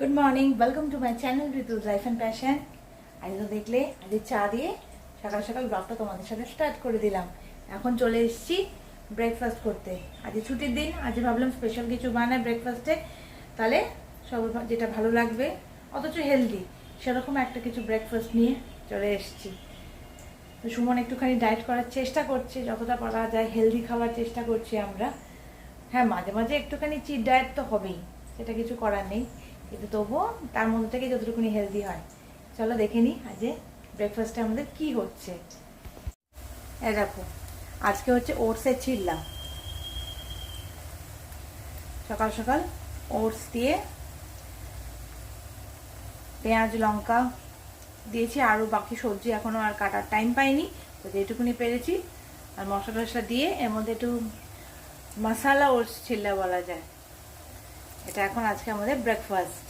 Good morning, welcome to my channel Ritu's life and passion. আজ তো দেখলে আজ চা দিয়ে সকাল সকাল ব্লগটা তোমাদের সাথে স্টার্ট করে দিলাম। এখন চলে এসেছি ব্রেকফাস্ট করতে। আজ ছুটির দিন, আজ ভাবলাম স্পেশাল কিছু বানায় ব্রেকফাস্টে, তাহলে সব যেটা ভালো লাগবে অথচ হেলদি সেরকম একটা কিছু ব্রেকফাস্ট নিয়ে চলে এসেছি। তো সুমন একটুখানি ডায়েট করার চেষ্টা করছে, যতটা পারা যায় হেলদি খাওয়ার চেষ্টা করছি আমরা। হ্যাঁ, মাঝে মাঝে একটুখানি চিট ডায়েট তো হবেই, সেটা কিছু করার নেই, কিন্তু তবুও তার মধ্যে থেকে যতটুকুনি হেলদি হয়। চলো দেখে নিই আজ ব্রেকফাস্টে আমাদের কি হচ্ছে। দেখো, আজকে হচ্ছে ওটসের চিল্লা। সকাল সকাল ওটস দিয়ে পেঁয়াজ লঙ্কা দিয়েছি, আরও বাকি সবজি এখনও আর কাটার টাইম পাইনি, তো যেটুকুনি পেরেছি। আর মশলা টশলা দিয়ে এর মধ্যে একটু মশালা ওটস চিল্লা বলা যায়। এটা এখন আজকে আমাদের ব্রেকফাস্ট।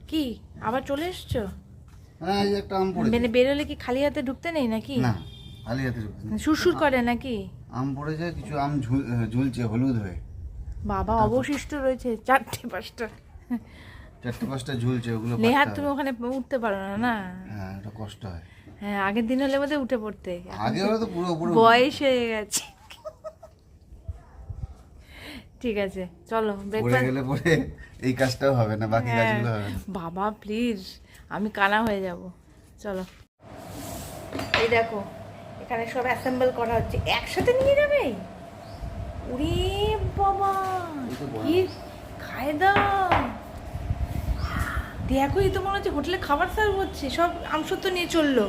কি আবার চলে এসছো? হ্যাঁ, এই একটা আম পড়েছে। মানে বেরোলে কি খালি হাতে ঢুকতে নেই নাকি? না, খালি হাতে ঢুকতে নেই। সুরসুর করে নাকি? আম পড়েছে, কিছু আম ঝুলছে হলুদ হয়ে। বাবা, অবশিষ্ট রয়েছে 4-5টা। 4-5টা ঝুলছে, ওগুলো নেহাত কাটতে তুমি হবে। ওখানে উঠতে পারো না না? হ্যাঁ, এটা কষ্ট হয়। হ্যাঁ, আগের দিন হলে বোধহয় উঠে পড়তে। আগে হলে তো পুরো পুরো বয়স হয়ে গেছে। ঠিক আছে, চলো পড়ে ব্রেকফাস্ট। গেলে পরে এই কাজটাও হবে না, বাকি কাজগুলো হবে না। বাবা প্লিজ, আমি কানা হয়ে যাব। চলো, এই দেখো এখানে সব অ্যাসেম্বল করা হচ্ছে, একসাথে নিয়ে যাবে। উরে বাবা, কি খায় দাও। দেখো, এই তো মনে হচ্ছে হোটেলে খাবার সার্ভ হচ্ছে, সব আমসত্ব নিয়ে চললো।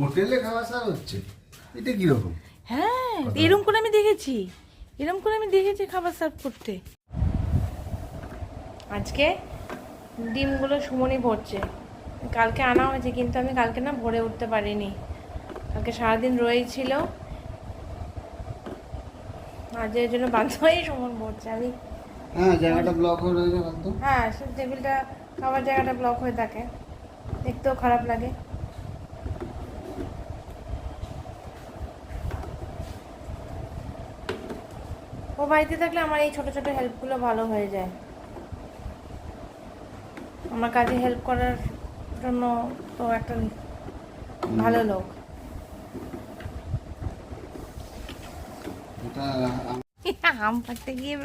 হোটেলে খাওয়া সার হচ্ছে, এটা কিরকম? হ্যাঁ, এরকম করে আমি দেখেছি, এরকম করে আমি দেখেছি খাবার সার্ভ করতে। আজকে ডিমগুলো সুমনই ভরছে, কালকে আনা হয়েছে, কিন্তু আমি কালকে না ভরে উঠতে পারিনি, কালকে সারাদিন রয়েছিল। আজ এর জন্য বাধ্য হয়ে সুমন ভরছে। আমি হ্যাঁ, জায়গাটা ব্লক হয়ে রয়েছে একদম। হ্যাঁ, সে টেবিলটা খাবার জায়গাটা ব্লক হয়ে থাকে, দেখতেও খারাপ লাগে। ও বাড়িতে থাকলে আমার এই ছোট ছোট হেল্পগুলো ভালো হয়ে যায়। আমার কাজে হেল্প করার জন্য তো একটা ভালো লোক। এটা আম পাড়তে গিয়ে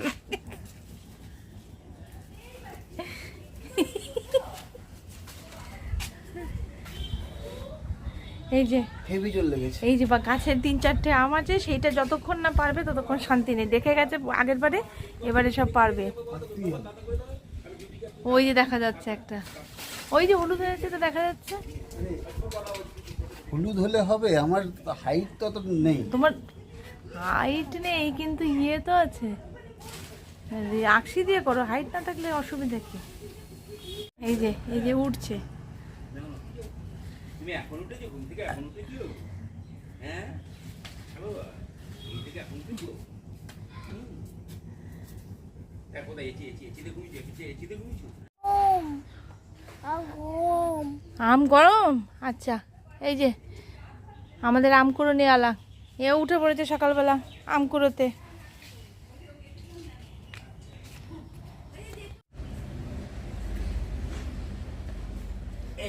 এই যে হেভি জল লেগেছে। এই যে বা গাছের 3-4টে আম আছে, সেইটা যতক্ষণ না পারবে ততক্ষণ শান্তি নেই। দেখে গেছে আগের বারে, এবারে সব পারবে। ওই যে দেখা যাচ্ছে একটা, ওই যে হলুদ হয়ে যাচ্ছে, তো দেখা যাচ্ছে। হলুদ হলে হবে, আমার হাইট তো অত নেই। তোমার হাইট নেই, কিন্তু ইয়ে তো আছে, আকশি দিয়ে করো, হাইট না থাকলে অসুবিধা কি। এই যে উঠছে। তুমি এখন উঠেছো ঘুম থেকে? এখন উঠেছো? হ্যাঁ বাবা, ঘুম থেকে এখন উঠেছো? দেখো দা, এচিতে ঘুমিয়েছো, এচিতে ঘুমিয়েছো। আম গরম। আচ্ছা, এই যে আমাদের আম কুড়ো নিয়ে আলা, এ উঠে পড়েছে সকালবেলা আম কুড়োতে।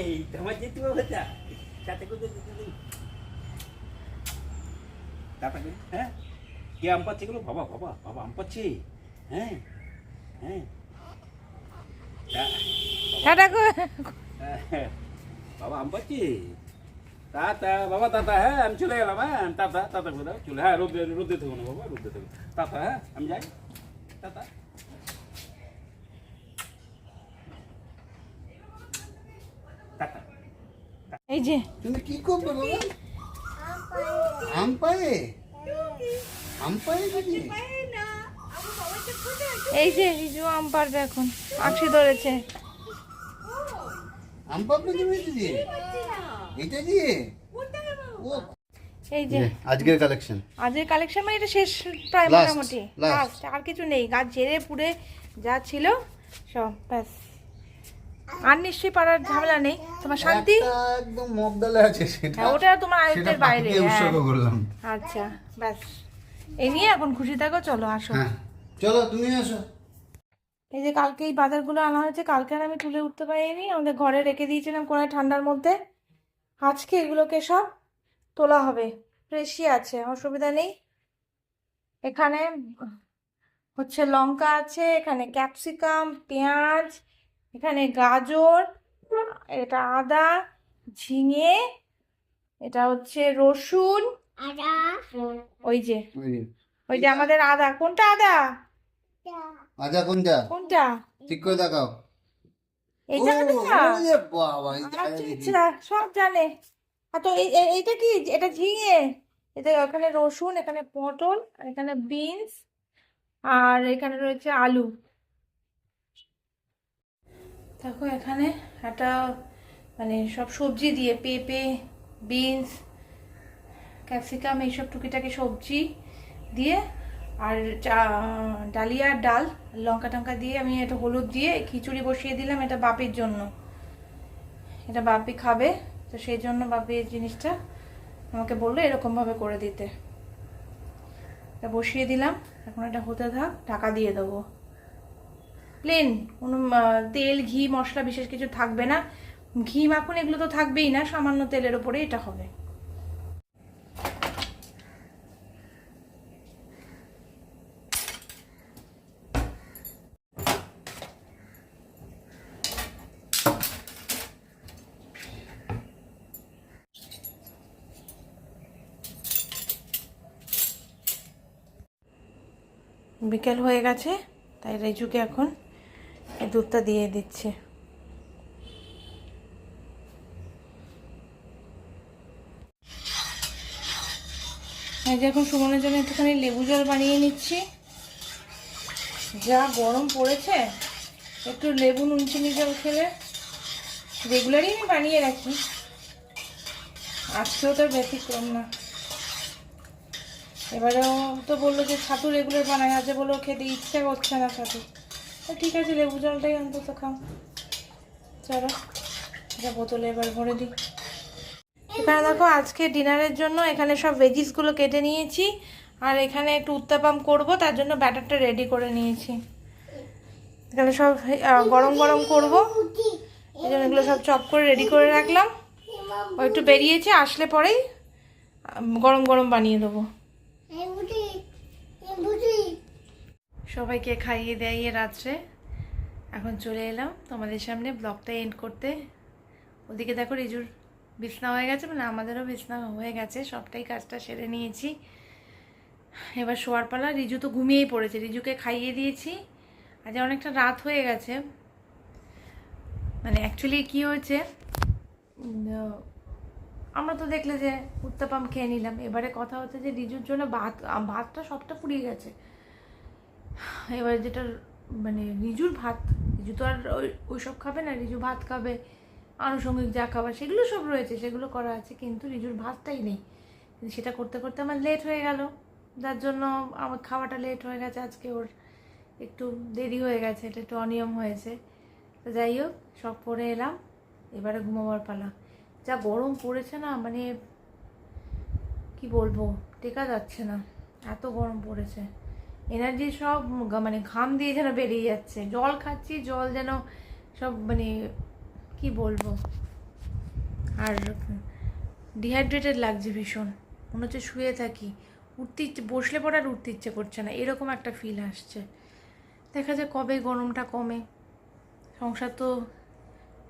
এই তোমার যেতে হবে না সাথে করে তাড়াতাড়ি। হ্যাঁ, কে আম পাচ্ছে এগুলো? বাবা বাবা বাবা আম পাচ্ছে। হ্যাঁ হ্যাঁ, টাটা করে। বাবা আম পাচ্ছে। তাতা বাবা, তাতা, হ্যাঁ আমি চলে গেলাম। হ্যাঁ তাতা, তাতা করে দাও, চলে। হ্যাঁ, রোদে থাকবো না বাবা, রোদে থাকবো। তাতা, হ্যাঁ আমি যাই। তাতা, তাতা। এই যে তুমি কি করবে বাবা? আম পায়ে, আম পায়ে দিদি। এই যে আম পারবে এখন, আকশি ধরেছে। আম পাপড়ি তুমি দিয়ে, এটা দিয়ে। ও, এই যে আজকের কালেকশন। আজের কালেকশন মানে এটা শেষ প্রায়, Last, মোটামুটি last। লাস্ট। আর কিছু নেই, গাছ ঝেড়ে পুড়ে যা ছিল সব ব্যাস। আর নিশ্চয়ই পারার ঝামেলা নেই। তোমার শান্তি? একটা একদম মগ ডালে আছে, সেটা হ্যাঁ, ওটা তোমার আয়ত্তের বাইরে। পাখিকে উৎসর্গ হ্যাঁ, করলাম। আচ্ছা ব্যাস, এই নিয়ে এখন খুশি থাকো। চলো আসো। হ্যাঁ, চলো তুমি আসো। এই যে কালকে এই বাজারগুলো আনা হয়েছে, কালকে আর আমি তুলে উঠতে পারিনি, আমাদের ঘরে রেখে দিয়েছিলাম কোনায় ঠান্ডার মধ্যে। আজকে এগুলোকে সব তোলা হবে, ফ্রেশই আছে, অসুবিধা নেই। এখানে হচ্ছে লঙ্কা আছে, এখানে ক্যাপসিকাম, পেঁয়াজ, এখানে গাজর, এটা আদা, ঝিঙে, এটা হচ্ছে রসুন, ওই যে ওই যে আমাদের আদা। কোনটা আদা? আদা কোনটা? কোনটা? ঠিক করে দেখাও। এইটা আদা? ওরে বাবা, এই আচ্ছা জায়গায় দেখি। আচ্ছা, সব জানে। আর তো এইটা কি? এটা ঝিঙে। এটা এখানে রসুন, এখানে পটল, আর এখানে বিনস, আর এখানে রয়েছে আলু। দেখো এখানে একটা মানে সব সবজি দিয়ে, পেঁপে, বিনস, ক্যাপসিকাম, এইসব টুকিটাকি সবজি দিয়ে, আর ডালিয়ার ডাল, লঙ্কা টঙ্কা দিয়ে আমি এটা হলুদ দিয়ে খিচুড়ি বসিয়ে দিলাম। এটা বাপির জন্য, এটা বাপি খাবে, তো সেই জন্য বাপি এই জিনিসটা আমাকে বললো এরকমভাবে করে দিতে। এটা বসিয়ে দিলাম, এখন এটা হতে থাক, ঢাকা দিয়ে দেবো। প্লেন, কোনো তেল ঘি মশলা বিশেষ কিছু থাকবে না, ঘি মাখন এগুলো তো থাকবেই না, সামান্য তেলের ওপরে এটা হবে। বিকেল হয়ে গেছে, তাই রেজুকে এখন এই দুধটা দিয়ে দিচ্ছে। এই যে এখন সুমনের জন্য একটুখানি লেবু জল বানিয়ে নিচ্ছি। যা গরম পড়েছে, একটু লেবু নুন চিনি জল খেলে, রেগুলারই আমি বানিয়ে রাখি, আজকেও তার ব্যতিক্রম না। এবারেও তো বললো যে ছাতু রেগুলার বানায়, আজ বললো খেতে ইচ্ছা করছে না ছাতু, তো ঠিক আছে লেবু জলটাই অন্তত খাও। চলো এটা বোতলে এবার ভরে দিই। এখানে দেখো আজকে ডিনারের জন্য এখানে সব ভেজিসগুলো কেটে নিয়েছি, আর এখানে একটু উত্তাপাম করব, তার জন্য ব্যাটারটা রেডি করে নিয়েছি। এখানে সব গরম গরম করব, এই জন্য এগুলো সব চপ করে রেডি করে রাখলাম। ও একটু বেরিয়েছে, আসলে পরেই গরম গরম বানিয়ে দেবো। সবাইকে খাইয়ে দাইয়ে রাত্রে এখন চলে এলাম তোমাদের সামনে ব্লগটা এন্ড করতে। ওদিকে দেখো রিজুর বিছনা হয়ে গেছে, মানে আমাদেরও বিছনা হয়ে গেছে, সবটাই কাজটা সেরে নিয়েছি। এবার শোয়ার পালা। রিজু তো ঘুমিয়েই পড়েছে, রিজুকে খাইয়ে দিয়েছি। আজ অনেকটা রাত হয়ে গেছে, মানে অ্যাকচুয়ালি কি হয়েছে, আমরা তো দেখলে যে উত্তাপাম খেয়ে নিলাম। এবারে কথা হচ্ছে যে রিজুর জন্য ভাতটা সবটা পুড়িয়ে গেছে। এবার যেটা মানে রিজুর ভাত, রিজু তো আর ওইসব খাবে না, রিজু ভাত খাবে, আনুষঙ্গিক যা খাবার সেগুলো সব রয়েছে, সেগুলো করা আছে, কিন্তু রিজুর ভাতটাই নেই। সেটা করতে করতে আমার লেট হয়ে গেল, যার জন্য আমার খাওয়াটা লেট হয়ে গেছে। আজকে ওর একটু দেরি হয়ে গেছে, এটা একটু অনিয়ম হয়েছে। তো যাই হোক, সব পরে এলাম, এবারে ঘুমাবার পালা। যা গরম পড়েছে না, মানে কি বলবো, টেকা যাচ্ছে না, এত গরম পড়েছে। এনার্জি সব মানে ঘাম দিয়ে যেন বেরিয়ে যাচ্ছে। জল খাচ্ছি, জল যেন সব মানে কি বলবো, আর ডিহাইড্রেটেড লাগছে ভীষণ, মনে হচ্ছে শুয়ে থাকি, উঠতে ইচ্ছে, বসলে পরে আর উঠতে ইচ্ছে করছে না, এরকম একটা ফিল আসছে। দেখা যায় কবে গরমটা কমে। সংসার তো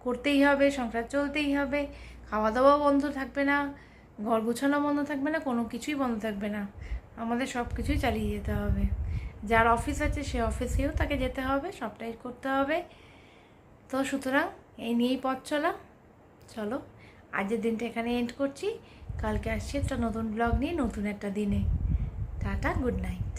করতেই হবে, সংসার চলতেই হবে, খাওয়া দাওয়াও বন্ধ থাকবে না, ঘর গুছানো বন্ধ থাকবে না, কোনো কিছুই বন্ধ থাকবে না, আমাদের সব কিছুই চালিয়ে যেতে হবে। যার অফিস আছে সে অফিসেও তাকে যেতে হবে, সবটাই করতে হবে। তো সুতরাং এই নিয়েই পথ চলা। চলো আজকের দিনটা এখানে এন্ড করছি, কালকে আসছি একটা নতুন ব্লগ নিয়ে, নতুন একটা দিনে। Tata, good night.